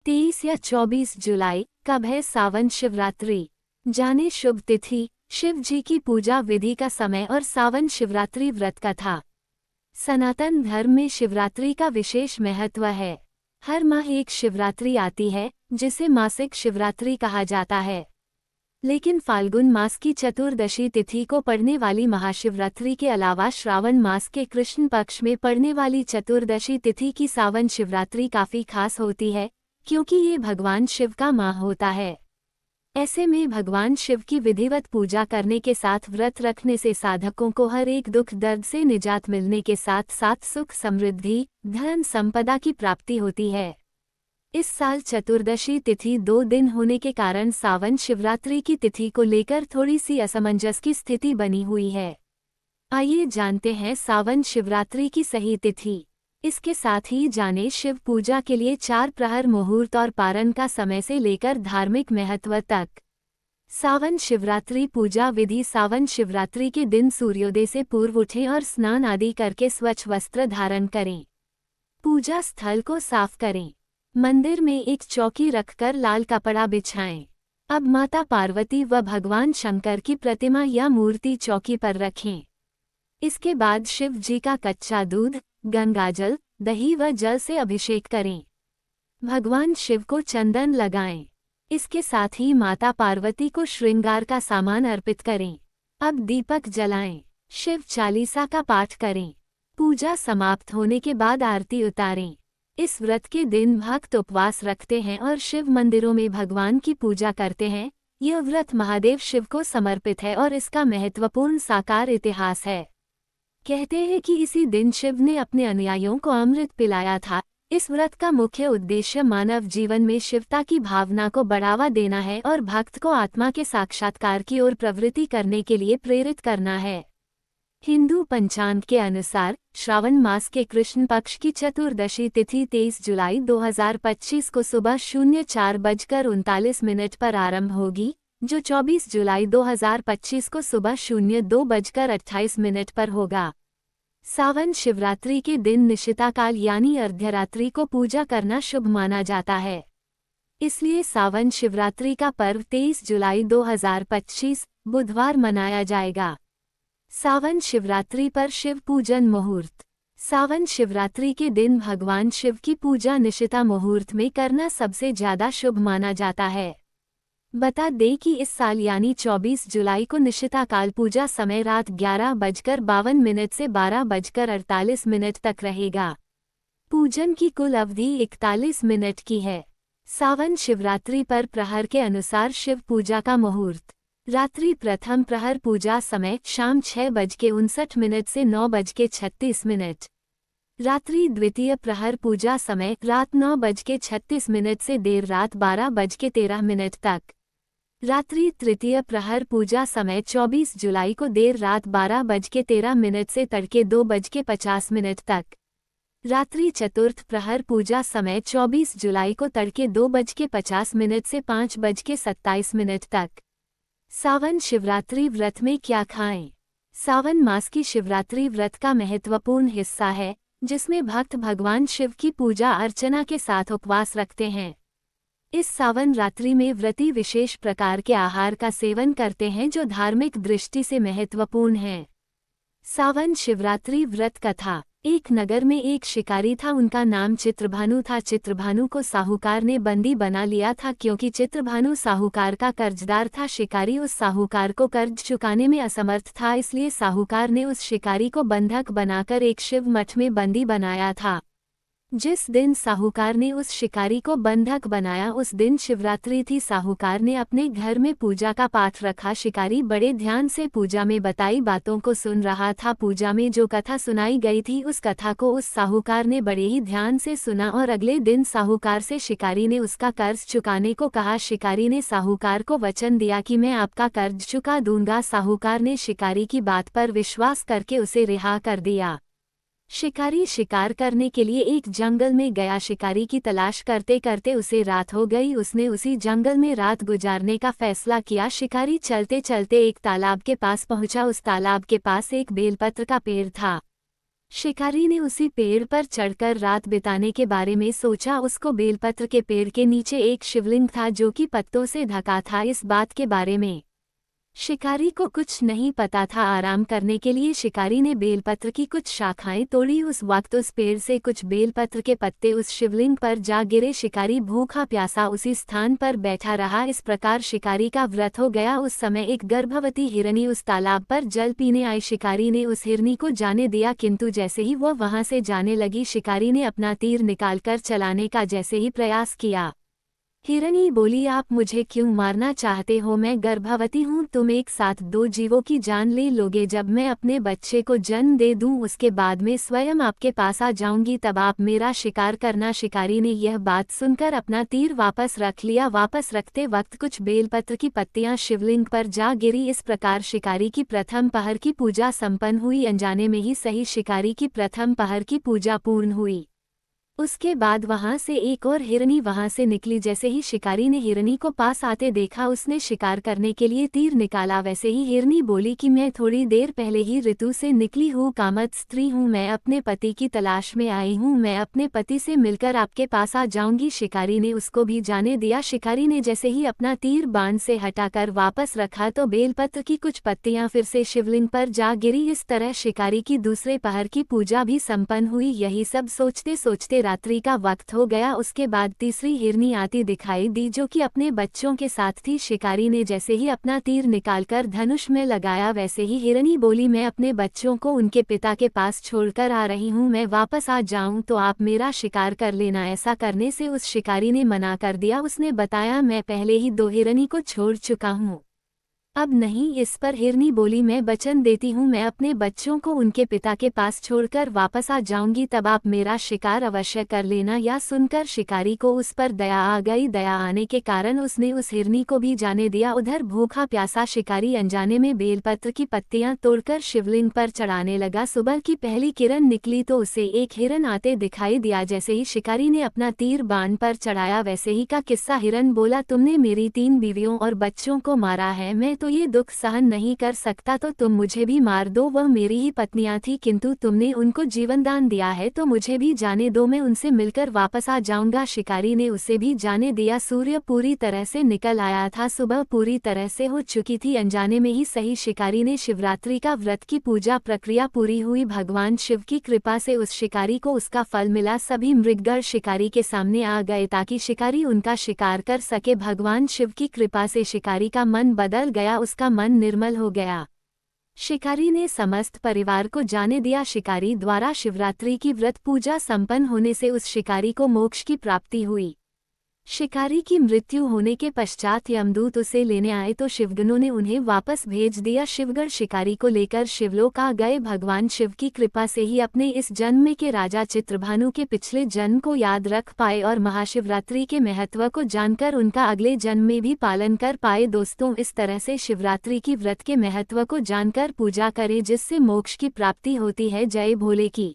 23 या 24 जुलाई कब है सावन शिवरात्रि? जाने शुभ तिथि, शिव जी की पूजा विधि का समय और सावन शिवरात्रि व्रत कथा। सनातन धर्म में शिवरात्रि का विशेष महत्व है। हर माह एक शिवरात्रि आती है जिसे मासिक शिवरात्रि कहा जाता है। लेकिन फाल्गुन मास की चतुर्दशी तिथि को पड़ने वाली महाशिवरात्रि के अलावा श्रावण मास के कृष्ण पक्ष में पड़ने वाली चतुर्दशी तिथि की सावन शिवरात्रि काफी खास होती है, क्योंकि ये भगवान शिव का माह होता है। ऐसे में भगवान शिव की विधिवत पूजा करने के साथ व्रत रखने से साधकों को हर एक दुख दर्द से निजात मिलने के साथ साथ सुख समृद्धि धन संपदा की प्राप्ति होती है। इस साल चतुर्दशी तिथि 2 दिन होने के कारण सावन शिवरात्रि की तिथि को लेकर थोड़ी सी असमंजस की स्थिति बनी हुई है। आइए जानते हैं सावन शिवरात्रि की सही तिथि। इसके साथ ही जाने शिव पूजा के लिए 4 प्रहर मुहूर्त और पारण का समय से लेकर धार्मिक महत्व तक। सावन शिवरात्रि पूजा विधि। सावन शिवरात्रि के दिन सूर्योदय से पूर्व उठें और स्नान आदि करके स्वच्छ वस्त्र धारण करें। पूजा स्थल को साफ करें। मंदिर में एक चौकी रखकर लाल कपड़ा बिछाएं। अब माता पार्वती व भगवान शंकर की प्रतिमा या मूर्ति चौकी पर रखें। इसके बाद शिव जी का कच्चा दूध, गंगाजल, दही व जल से अभिषेक करें। भगवान शिव को चंदन लगाएं। इसके साथ ही माता पार्वती को श्रृंगार का सामान अर्पित करें। अब दीपक जलाएं। शिव चालीसा का पाठ करें। पूजा समाप्त होने के बाद आरती उतारें। इस व्रत के दिन भक्त उपवास रखते हैं और शिव मंदिरों में भगवान की पूजा करते हैं। यह व्रत महादेव शिव को समर्पित है और इसका महत्वपूर्ण साकार इतिहास है। कहते हैं कि इसी दिन शिव ने अपने अनुयायियों को अमृत पिलाया था। इस व्रत का मुख्य उद्देश्य मानव जीवन में शिवता की भावना को बढ़ावा देना है और भक्त को आत्मा के साक्षात्कार की ओर प्रवृत्ति करने के लिए प्रेरित करना है। हिंदू पंचांग के अनुसार श्रावण मास के कृष्ण पक्ष की चतुर्दशी तिथि 23 जुलाई 2025 को सुबह 04:39 पर आरंभ होगी, जो 24 जुलाई 2025 को सुबह 02:28 पर होगा। सावन शिवरात्रि के दिन निशिताकाल यानी अर्ध्यरात्रि को पूजा करना शुभ माना जाता है। इसलिए सावन शिवरात्रि का पर्व 23 जुलाई 2025 बुधवार मनाया जाएगा। सावन शिवरात्रि पर शिव पूजन मुहूर्त। सावन शिवरात्रि के दिन भगवान शिव की पूजा निशिता मुहूर्त में करना सबसे ज्यादा शुभ माना जाता है। बता दें कि इस साल यानी 24 जुलाई को निशिताकाल पूजा समय रात 11:52 से 12:48 तक रहेगा। पूजन की कुल अवधि 41 मिनट की है। सावन शिवरात्रि पर प्रहर के अनुसार शिव पूजा का मुहूर्त। रात्रि प्रथम प्रहर पूजा समय शाम 6:59 से 9:36। रात्रि द्वितीय प्रहर पूजा समय रात 9:36 से देर रात 12:13 तक। रात्रि तृतीय प्रहर पूजा समय 24 जुलाई को देर रात 12:13 से तड़के 2:50 तक। रात्रि चतुर्थ प्रहर पूजा समय 24 जुलाई को तड़के 2:50 से 5:27 तक। सावन शिवरात्रि व्रत में क्या खाएं? सावन मास की शिवरात्रि व्रत का महत्वपूर्ण हिस्सा है, जिसमें भक्त भगवान शिव की पूजा अर्चना के साथ उपवास रखते हैं। इस सावन रात्रि में व्रती विशेष प्रकार के आहार का सेवन करते हैं जो धार्मिक दृष्टि से महत्वपूर्ण हैं। सावन शिवरात्रि व्रत कथा। एक नगर में एक शिकारी था, उनका नाम चित्रभानु था। चित्रभानु को साहूकार ने बंदी बना लिया था क्योंकि चित्रभानु साहूकार का कर्जदार था। शिकारी उस साहूकार को कर्ज चुकाने में असमर्थ था, इसलिए साहूकार ने उस शिकारी को बंधक बनाकर एक शिव मठ में बंदी बनाया था। जिस दिन साहूकार ने उस शिकारी को बंधक बनाया उस दिन शिवरात्रि थी। साहूकार ने अपने घर में पूजा का पाठ रखा। शिकारी बड़े ध्यान से पूजा में बताई बातों को सुन रहा था। पूजा में जो कथा सुनाई गई थी उस कथा को उस साहूकार ने बड़े ही ध्यान से सुना और अगले दिन साहूकार से शिकारी ने उसका कर्ज चुकाने को कहा। शिकारी ने साहूकार को वचन दिया कि मैं आपका कर्ज चुका दूंगा। साहूकार ने शिकारी की बात पर विश्वास करके उसे रिहा कर दिया। शिकारी शिकार करने के लिए एक जंगल में गया। शिकारी की तलाश करते करते उसे रात हो गई। उसने उसी जंगल में रात गुजारने का फैसला किया। शिकारी चलते चलते एक तालाब के पास पहुंचा। उस तालाब के पास एक बेलपत्र का पेड़ था। शिकारी ने उसी पेड़ पर चढ़कर रात बिताने के बारे में सोचा। उसको बेलपत्र के पेड़ के नीचे एक शिवलिंग था जो कि पत्तों से ढका था। इस बात के बारे में शिकारी को कुछ नहीं पता था। आराम करने के लिए शिकारी ने बेलपत्र की कुछ शाखाएं तोड़ी। उस वक्त उस पेड़ से कुछ बेलपत्र के पत्ते उस शिवलिंग पर जा गिरे। शिकारी भूखा प्यासा उसी स्थान पर बैठा रहा। इस प्रकार शिकारी का व्रत हो गया। उस समय एक गर्भवती हिरनी उस तालाब पर जल पीने आई। शिकारी ने उस हिरनी को जाने दिया, किंतु जैसे ही वह वहां से जाने लगी, शिकारी ने अपना तीर निकालकर चलाने का जैसे ही प्रयास किया, हिरनी बोली, आप मुझे क्यों मारना चाहते हो? मैं गर्भवती हूँ। तुम एक साथ दो जीवों की जान ले लोगे। जब मैं अपने बच्चे को जन्म दे दूँ उसके बाद में स्वयं आपके पास आ जाऊंगी, तब आप मेरा शिकार करना। शिकारी ने यह बात सुनकर अपना तीर वापस रख लिया। वापस रखते वक्त कुछ बेलपत्र की पत्तियां शिवलिंग पर जा गिरी। इस प्रकार शिकारी की प्रथम पहर की पूजा संपन्न हुई। अनजाने में ही सही शिकारी की प्रथम पहर की पूजा पूर्ण हुई। उसके बाद वहां से एक और हिरनी वहां से निकली। जैसे ही शिकारी ने हिरनी को पास आते देखा, उसने शिकार करने के लिए तीर निकाला। वैसे ही हिरनी बोली कि मैं थोड़ी देर पहले ही ऋतु से निकली हूँ, कामत स्त्री हूँ, मैं अपने पति की तलाश में आई हूँ, मैं अपने पति से मिलकर आपके पास आ जाऊंगी। शिकारी ने उसको भी जाने दिया। शिकारी ने जैसे ही अपना तीर बाण से हटाकर वापस रखा तो बेलपत्र की कुछ पत्तियां फिर से शिवलिंग पर जा गिरी। इस तरह शिकारी की दूसरे पहर की पूजा भी संपन्न हुई। यही सब सोचते सोचते रात्रि का वक्त हो गया। उसके बाद तीसरी हिरनी आती दिखाई दी जो कि अपने बच्चों के साथ थी। शिकारी ने जैसे ही अपना तीर निकालकर धनुष में लगाया, वैसे ही हिरनी बोली, मैं अपने बच्चों को उनके पिता के पास छोड़कर आ रही हूँ, मैं वापस आ जाऊं तो आप मेरा शिकार कर लेना। ऐसा करने से उस शिकारी ने मना कर दिया। उसने बताया, मैं पहले ही दो हिरनी को छोड़ चुका हूँ, अब नहीं। इस पर हिरनी बोली, मैं वचन देती हूँ, मैं अपने बच्चों को उनके पिता के पास छोड़कर वापस आ जाऊंगी, तब आप मेरा शिकार अवश्य कर लेना। यह सुनकर शिकारी को उस पर दया आ गई। दया आने के कारण उसने उस हिरनी को भी जाने दिया। उधर भूखा प्यासा शिकारी अनजाने में बेलपत्र की पत्तियां तोड़कर शिवलिंग पर चढ़ाने लगा। सुबह की पहली किरण निकली तो उसे एक हिरन आते दिखाई दिया। जैसे ही शिकारी ने अपना तीर बाण पर चढ़ाया, वैसे ही का किस्सा हिरन बोला, तुमने मेरी 3 बीवियों और बच्चों को मारा है, मैं तो ये दुख सहन नहीं कर सकता, तो तुम मुझे भी मार दो। वह मेरी ही पत्नियां थी, किंतु तुमने उनको जीवन दान दिया है, तो मुझे भी जाने दो, मैं उनसे मिलकर वापस आ जाऊंगा। शिकारी ने उसे भी जाने दिया। सूर्य पूरी तरह से निकल आया था, सुबह पूरी तरह से हो चुकी थी। अनजाने में ही सही शिकारी ने शिवरात्रि का व्रत की पूजा प्रक्रिया पूरी हुई। भगवान शिव की कृपा से उस शिकारी को उसका फल मिला। सभी मृगगण शिकारी के सामने आ गए ताकि शिकारी उनका शिकार कर सके। भगवान शिव की कृपा से शिकारी का मन बदल गया, उसका मन निर्मल हो गया। शिकारी ने समस्त परिवार को जाने दिया। शिकारी द्वारा शिवरात्रि की व्रत पूजा संपन्न होने से उस शिकारी को मोक्ष की प्राप्ति हुई। शिकारी की मृत्यु होने के पश्चात यमदूत उसे लेने आए तो शिवगणों ने उन्हें वापस भेज दिया। शिवगण शिकारी को लेकर शिवलोक आ गए। भगवान शिव की कृपा से ही अपने इस जन्म के राजा चित्रभानु के पिछले जन्म को याद रख पाए और महाशिवरात्रि के महत्व को जानकर उनका अगले जन्म में भी पालन कर पाए। दोस्तों, इस तरह से शिवरात्रि की व्रत के महत्व को जानकर पूजा करें जिससे मोक्ष की प्राप्ति होती है। जय भोले की।